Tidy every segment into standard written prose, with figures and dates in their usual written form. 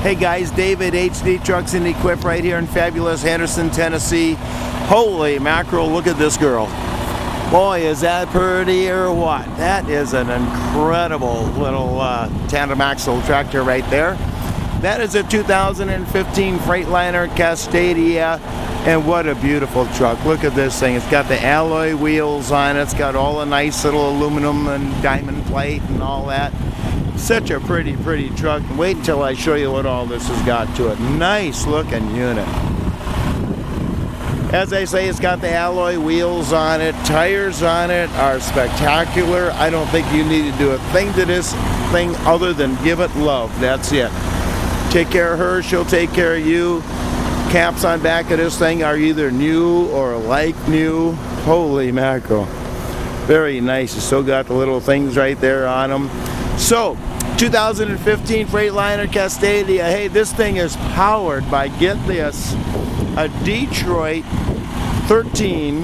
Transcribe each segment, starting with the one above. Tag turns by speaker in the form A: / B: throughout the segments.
A: Hey guys, David, HD Trucks and Equip right here in fabulous Henderson, Tennessee. Holy mackerel, look at this girl. Boy, is that pretty or what? That is an incredible little tandem axle tractor right there. That is a 2015 Freightliner Cascadia, and what a beautiful truck. Look at this thing. It's got the alloy wheels on it. It's got all the nice little aluminum and diamond plate and all that. Such a pretty truck. Wait until I show you what all this has got to it. Nice looking unit. As I say, it's got the alloy wheels on it. Tires on it are spectacular. I don't think you need to do a thing to this thing other than give it love. That's it. Take care of her, she'll take care of you. Caps on back of this thing are either new or like new. Holy mackerel. Very nice. You still got the little things right there on them. So, 2015 Freightliner Cascadia. Hey, this thing is powered by, get this, a Detroit 13,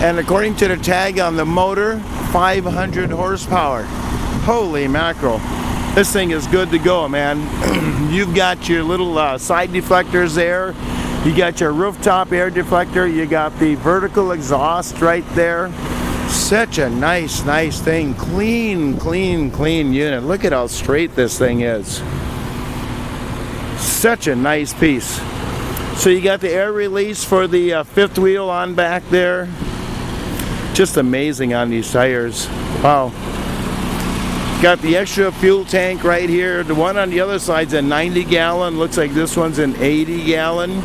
A: and according to the tag on the motor, 500 horsepower. Holy mackerel. This thing is good to go, man. You've got your little side deflectors there. You got your rooftop air deflector. You got the vertical exhaust right there. Such a nice thing. Clean unit. Look at how straight this thing is. Such a nice piece. So you got the air release for the fifth wheel on back there. Just amazing on these tires. Wow. Got the extra fuel tank right here. The one on the other side's a 90 gallon. Looks like this one's an 80 gallon.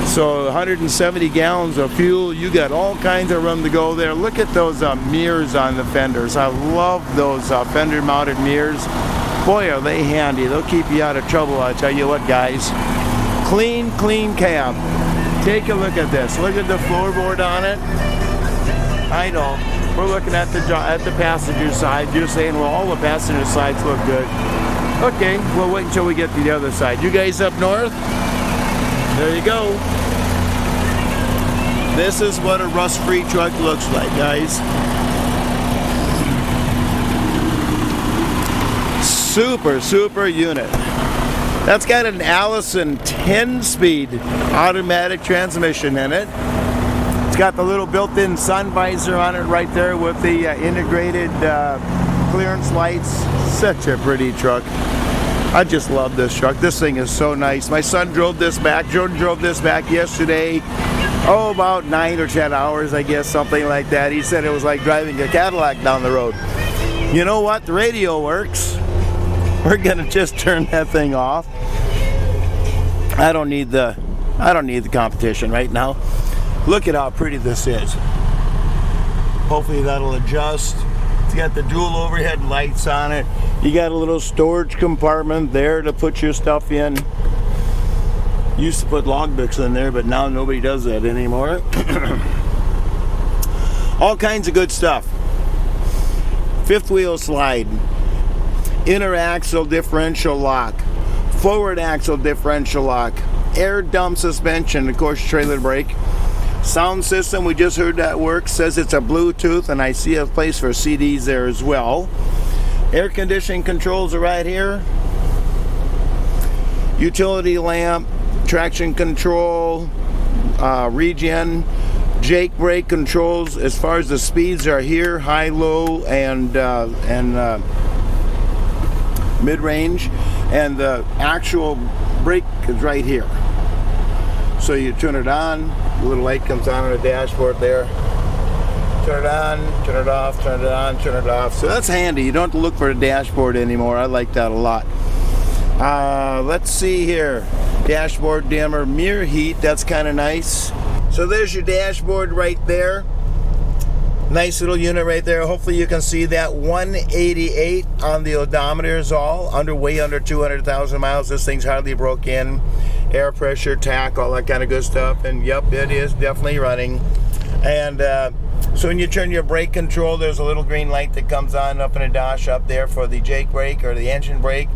A: So 170 gallons of fuel. You got all kinds of room to go there. Look at those mirrors on the fenders. I love those fender mounted mirrors. Boy, are they handy. They'll keep you out of trouble, I'll tell you what, guys. Clean cab. Take a look at this. Look at the floorboard on it. I know. We're looking at the passenger side. You're saying, well, all the passenger sides look good. Okay, we'll wait until we get to the other side. You guys up north? There you go. This is what a rust-free truck looks like, guys. Super unit. That's got an Allison 10-speed automatic transmission in it. It's got the little built-in sun visor on it right there with the integrated clearance lights. Such a pretty truck. I just love this truck. This thing is so nice. My son drove this back. Jordan drove this back yesterday. Oh, about 9 or 10 hours, I guess, something like that. He said it was like driving a Cadillac down the road. You know what? The radio works. We're gonna just turn that thing off. I don't need the competition right now. Look at how pretty this is. Hopefully that'll adjust. It's got the dual overhead lights on it. You got a little storage compartment there to put your stuff in. Used to put logbooks in there, but now nobody does that anymore. All kinds of good stuff. Fifth wheel slide. Inner axle differential lock. Forward axle differential lock. Air dump suspension, of course, trailer brake. Sound system, we just heard that works. Says it's a Bluetooth, and I see a place for CDs there as well. Air conditioning controls are right here. Utility lamp, traction control, regen, Jake brake controls. As far as the speeds are here, high, low, and mid-range, and the actual brake is right here. So you turn it on, the little light comes on the dashboard there. Turn it on, turn it off, turn it on, turn it off. So that's handy. You don't have to look for the dashboard anymore. I like that a lot. Let's see here. Dashboard dimmer, mirror heat. That's kind of nice. So there's your dashboard right there. Nice little unit right there. Hopefully you can see that. 188 on the odometer is all. Way under 200,000 miles. This thing's hardly broke in. Air pressure, tack, all that kind of good stuff. And yep, it is definitely running. And so when you turn your brake control, there's a little green light that comes on up in a dash up there for the Jake brake or the engine brake.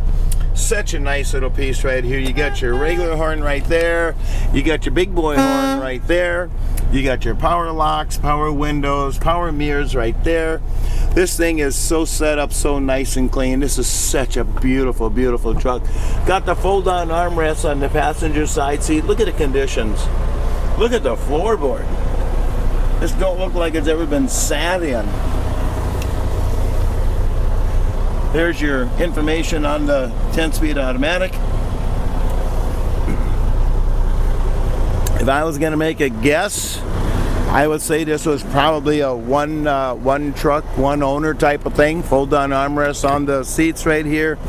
A: Such a nice little piece right here. You got your regular horn right there. You got your big boy horn right there. You got your power locks, power windows, power mirrors right there. This thing is so set up, so nice and clean. This is such a beautiful, beautiful truck. Got the fold-down armrests on the passenger side seat. Look at the conditions. Look at the floorboard. This don't look like it's ever been sat in. There's your information on the 10-speed automatic. If I was going to make a guess, I would say this was probably a one truck, one owner type of thing. Fold-down armrests on the seats right here.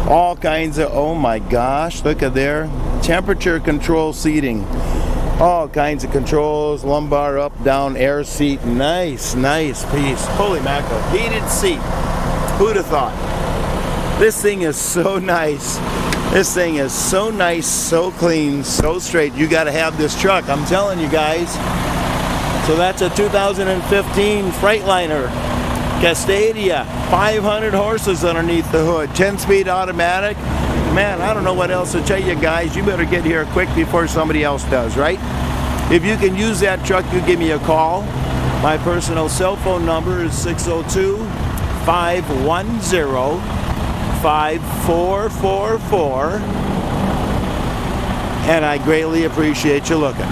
A: All kinds of, oh my gosh, look at there. Temperature control seating. All kinds of controls, lumbar up, down, air seat. Nice, nice piece. Holy mackerel. Heated seat. Who'd have thought? This thing is so nice. This thing is so nice, so clean, so straight. You got to have this truck, I'm telling you guys. So that's a 2015 Freightliner Cascadia, 500 horses underneath the hood, 10-speed automatic. Man, I don't know what else to tell you guys. You better get here quick before somebody else does, right? If you can use that truck, you give me a call. My personal cell phone number is 602-510-5444, and I greatly appreciate you looking.